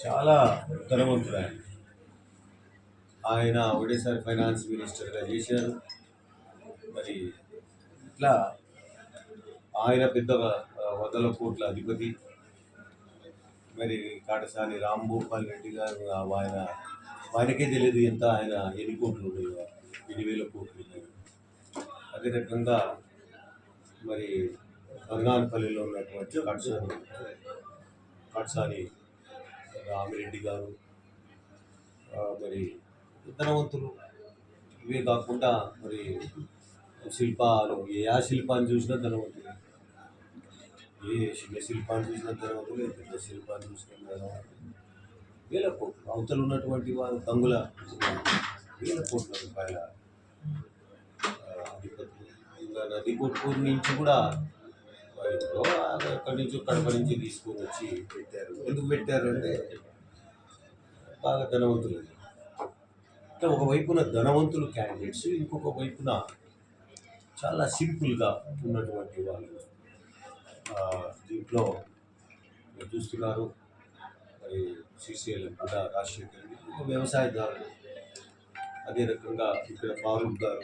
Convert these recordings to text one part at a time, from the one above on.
చాలా ధనవంతుడు ఆయన. ఆయన ఒకటేసారి ఫైనాన్స్ మినిస్టర్గా చేశారు. మరి ఇట్లా ఆయన పెద్ద వందల కోట్ల అధిపతి. మరి కాటసాని రాంభూపాల్ రెడ్డి గారు ఆయనకే తెలియదు ఎంత ఆయన ఎన్ని కోట్లు ఉండేవి, 10,000 కోట్లు ఉండేవి. అదే రకంగా మరి బంగానపల్లిలో ఉన్నటువంటి కాటసాని రామిరెడ్డి గారు మరి ధనవంతులు. ఇవే కాకుండా మరి శిల్పాలు, ఆ శిల్పాన్ని చూసినా ధనవంతులు, ఏ చిన్న శిల్పాన్ని చూసినా ధనవంతులు, పెద్ద శిల్పాన్ని చూసినా ధనవంతులు. వేల కోట్లు అవతలు ఉన్నటువంటి వారు తంగుల వేల కోట్ల రూపాయల అధిపతులు. ఇంకా నది కొట్కూరు నుంచి కూడా అక్కడి నుంచి కడప నుంచి తీసుకొని వచ్చి పెట్టారు. ఎందుకు పెట్టారు అంటే బాగా ధనవంతులు. అంటే ఒకవైపున ధనవంతులు క్యాండిడేట్స్, ఇంకొక వైపున చాలా సింపుల్గా ఉన్నటువంటి వాళ్ళు. దీంట్లో మీరు చూస్తున్నారు మరి శ్రీశైలం కూడా రాజశేఖర్ వ్యవసాయదారులు. అదే రకంగా ఇక్కడ ఫారూక్ గారు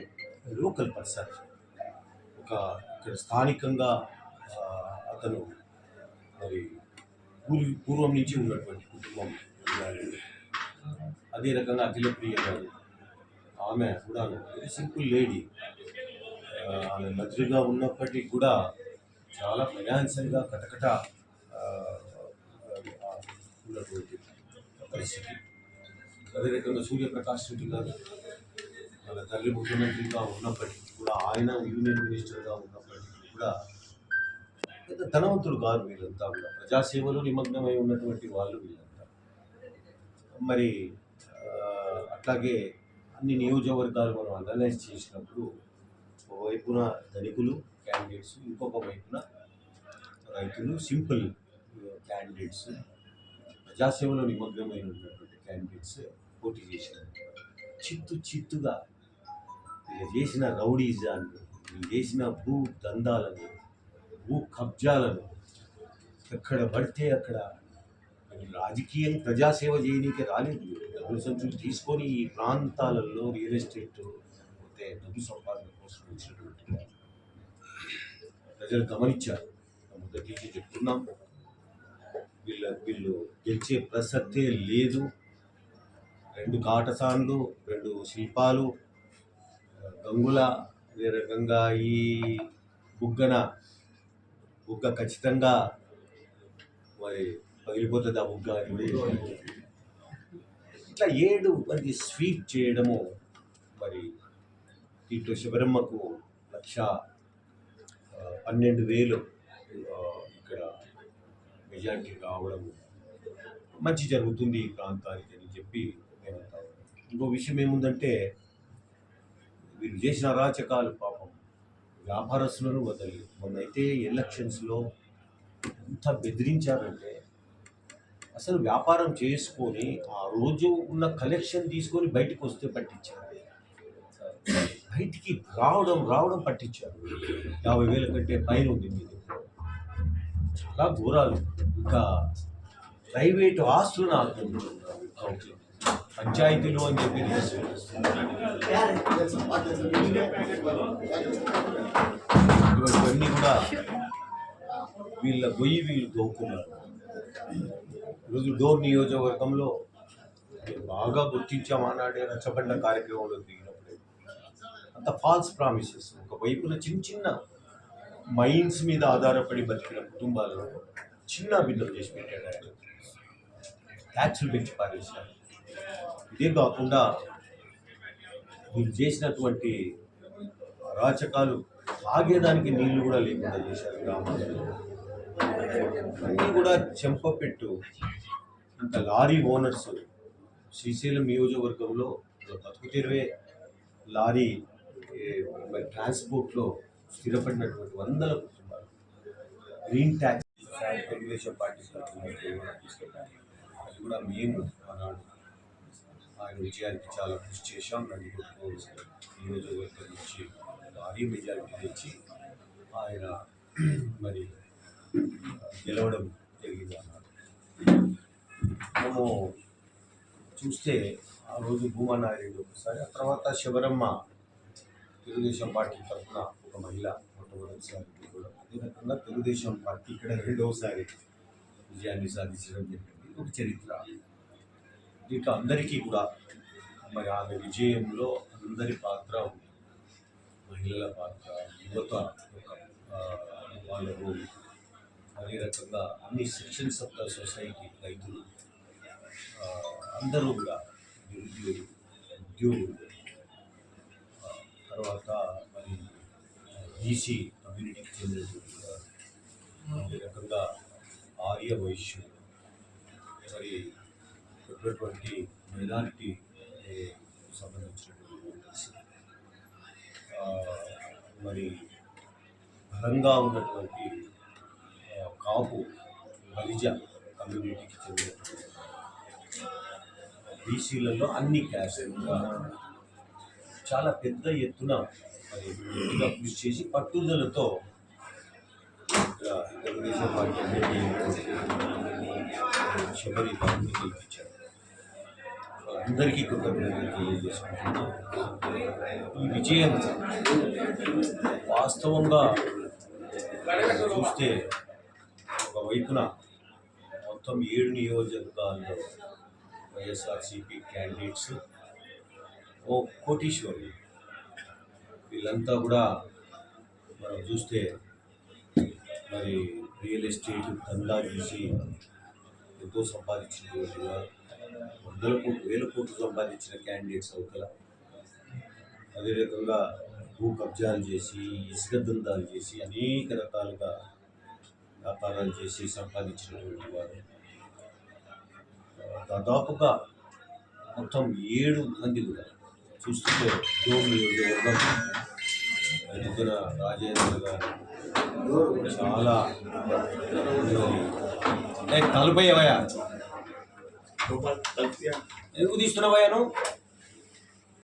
లోకల్ పర్సన్, ఇక్కడ స్థానికంగా అతను మరి పూర్వం నుంచి ఉన్నటువంటి కుటుంబం. అదే రకంగా అఖిలప్రియ గారు, ఆమె కూడా వెరీ సింపుల్ లేడీ. ఆమె మంత్రిగా ఉన్నప్పటికీ కూడా చాలా ఫైనాన్షియల్గా కటకట ఉన్నటువంటి పరిస్థితి. అదే రకంగా సూర్యప్రకాష్ రెడ్డి గారు వాళ్ళ తల్లి ముఖ్యమంత్రిగా ఉన్నప్పటికీ కూడా, ఆయన యూనియన్ మినిస్టర్గా ఉన్నప్పటికీ కూడా పెద్ద ధనవంతులు కాదు వీళ్ళంతా కూడా. ప్రజాసేవలో నిమగ్నమై ఉన్నటువంటి వాళ్ళు వీళ్ళంతా. మరి అట్లాగే అన్ని నియోజకవర్గాలు మనం అనలైజ్ చేసినప్పుడు ఒకవైపున ధనికులు క్యాండిడేట్స్, ఇంకొక వైపున రైతులు సింపుల్ క్యాండిడేట్స్, ప్రజాసేవలో నిమగ్నమైన ఉన్నటువంటి క్యాండిడేట్స్ పోటీ చేసినారు. చిత్తుగా వీళ్ళు చేసిన రౌడీజాన్ని, వీళ్ళు చేసిన భూ దందాలను, భూ కబ్జాలను ఎక్కడ పడితే అక్కడ రాజకీయం ప్రజాసేవ చేయడానికి రాలేదు. డబ్బులు సంచులు తీసుకొని ఈ ప్రాంతాలలో రియల్ ఎస్టేట్ పోతే డబ్బు సంపాదన కోసం వచ్చినటువంటి ప్రజలు గమనించారు. మొదటి నుంచి చెప్తున్నాం, వీళ్ళు గెలిచే ప్రసక్తే లేదు. 2 కాటసాన్లు, 2 శిల్పాలు, గంగుల, అదే రకంగా ఈ బుగ్గ ఖచ్చితంగా మరి పగిలిపోతుంది. ఆ బుగ్గ ఇట్లా 7 మంది స్వీప్ చేయడము. మరి దీంట్లో శబరమ్మకు 1,12,000 ఇక్కడ మెజార్టీ రావడం మంచి జరుగుతుంది ఈ ప్రాంతానికి అని చెప్పి నేను అంటాను. ఇంకో విషయం ఏముందంటే, వీళ్ళు చేసిన అరాచకాలు పాపం వ్యాపారస్తులను వదలి. మొన్నైతే ఎలక్షన్స్లో ఎంత బెదిరించారంటే, అసలు వ్యాపారం చేసుకొని ఆ రోజు ఉన్న కలెక్షన్ తీసుకొని బయటకు వస్తే పట్టించారు. బయటికి రావడం పట్టించారు. 50,000 కంటే పైన ఉంది మీది. చాలా ఘోరాలు. ఇంకా ప్రైవేటు ఆస్తులను ఆక్రమించుకున్నారు పంచాయతీలు అని చెప్పి ఇవన్నీ కూడా వీళ్ళ గొయ్యి వీళ్ళు దోక్కున్నారు. ఈరోజు డోర్ నియోజకవర్గంలో బాగా గుర్తించామన్నాడే రచ్చబండ కార్యక్రమంలో దిగినప్పుడే అంత ఫాల్స్ ప్రామిసెస్. ఒకవైపున చిన్న మైన్స్ మీద ఆధారపడి బతికిన కుటుంబాలను చిన్న భిన్నం చేసి పెట్టాడు ఆయన. ట్యాక్సులు పెంచి పారేశారు. ఇదే కాకుండా వీళ్ళు చేసినటువంటి అరాచకాలు తాగేదానికి నీళ్లు కూడా లేకుండా చేశారు గ్రామాలలో. అన్నీ కూడా చెంపపెట్టు. ఇంకా లారీ ఓనర్స్ శ్రీశైలం నియోజకవర్గంలో బతుకు తెరువే లారీ ట్రాన్స్పోర్ట్లో స్థిరపడినటువంటి వందల కుటుంబాలు గ్రీన్ ట్యాక్స్ తెలుగుదేశం పార్టీ తీసుకెళ్ళాలి. అది కూడా మేము ఆనాడు ఆయన విజయానికి చాలా కృషి చేశాం. నందికొట్టు నియోజకవర్గం నుంచి భారీ మెజారిటీ తెచ్చి ఆయన మరి గెలవడం జరిగింది అన్నారు. మనము చూస్తే ఆ రోజు భూమన్నారెడ్డి ఒకసారి, ఆ తర్వాత శివరమ్మ తెలుగుదేశం పార్టీ తరఫున ఒక మహిళ మొట్టమొదటిసారి కూడా, అదే రకంగా తెలుగుదేశం పార్టీ ఇక్కడ రెండవసారి విజయాన్ని సాధించడం జరిగింది. ఒక చరిత్ర. దీంట్లో అందరికీ కూడా మరి ఆమె విజయంలో అందరి పాత్ర ఉంది. మహిళల పాత్ర, యువత యొక్క వాళ్ళ రోల్, అదే రకంగా అన్ని సెక్షన్స్ ఆఫ్ ద సొసైటీ, రైతులు, అందరూ కూడా నిరుద్యోగులు, ఉద్యోగులు, తర్వాత మరి బీసీ కమ్యూనిటీకి చెందినటువంటి వారు, అదే రకంగా ఆర్య వైశ్యులు, మరి ఉన్నటువంటి మైనారిటీ సంబంధించినటువంటి మరి బలంగా ఉన్నటువంటి కాపు బలిజ కమ్యూనిటీకి చెందినటువంటి బీసీలలో అన్ని క్యాస్ట్లుగా చాలా పెద్ద ఎత్తున మరి గట్టిగా కృషి చేసి పట్టుదలతో తెలుగుదేశం పార్టీ శబరి గారిని గెలిపించారు. అందరికీ కృతజ్ఞతలు తెలియజేసుకుంటున్నాను. ఈ విజయం వాస్తవంగా చూస్తే ఒకవైపున మొత్తం 7 నియోజకవర్గాల్లో వైఎస్ఆర్సీపీ క్యాండిడేట్స్ ఓ కోటీశ్వరులు, వీళ్ళంతా కూడా మనం చూస్తే మరి రియల్ ఎస్టేట్ దందా చేసి ఎంతో సంపాదించినటువంటి వారు, వందల కోట్లు, వేల కోట్లు సంపాదించిన క్యాండిడేట్స్ అవుతారా. అదే రకంగా భూ కబ్జాలు చేసి, ఇసుక దందాలు చేసి, అనేక రకాలుగా వ్యాపారాలు చేసి సంపాదించినటువంటి వారు దాదాపుగా మొత్తం 7 మంది కూడా చూస్తుంటే డోమ్ నియోజకవర్గం ఎదుగున రాజేంద్ర గారు చాలా తలపై అవయా ఎందుకు తీస్తున్నావయ్యాను